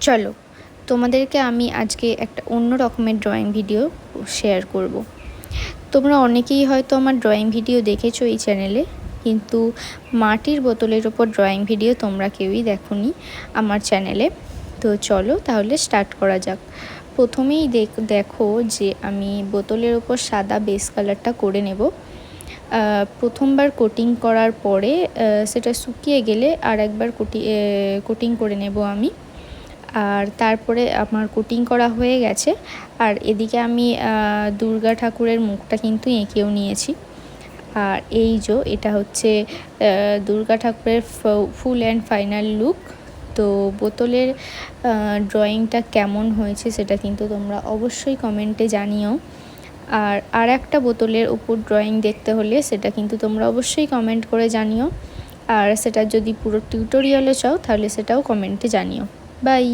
চলো তোমাদেরকে আমি আজকে একটা অন্য রকমের ড্রয়িং ভিডিও শেয়ার করব। তোমরা অনেকেই হয়তো আমার ড্রয়িং ভিডিও দেখেছো এই চ্যানেলে, কিন্তু মাটির বোতলের ওপর ড্রয়িং ভিডিও তোমরা কেউই দেখোনি আমার চ্যানেলে। তো চলো তাহলে স্টার্ট করা যাক। প্রথমেই দেখো যে আমি বোতলের ওপর সাদা বেস কালারটা করে নেব। প্রথমবার কোটিং করার পরে সেটা শুকিয়ে গেলে আর একবার কোটিং করে নেব আমি। আর তারপরে আমার কোটিং করা হয়ে গেছে। আর এদিকে আমি দুর্গা ঠাকুরের মুখটা কিন্তু এঁকেও নিয়েছি। আর এই যে এটা হচ্ছে দুর্গা ঠাকুরের ফুল অ্যান্ড ফাইনাল লুক। তো বোতলের ড্রয়িংটা কেমন হয়েছে সেটা কিন্তু তোমরা অবশ্যই কমেন্টে জানিও। আর একটা বোতলের উপর ড্রয়িং দেখতে হলে সেটা কিন্তু তোমরা অবশ্যই কমেন্ট করে জানিও। আর সেটা যদি পুরো টিউটোরিয়ালে চাও তাহলে সেটাও কমেন্টে জানিও। বাই।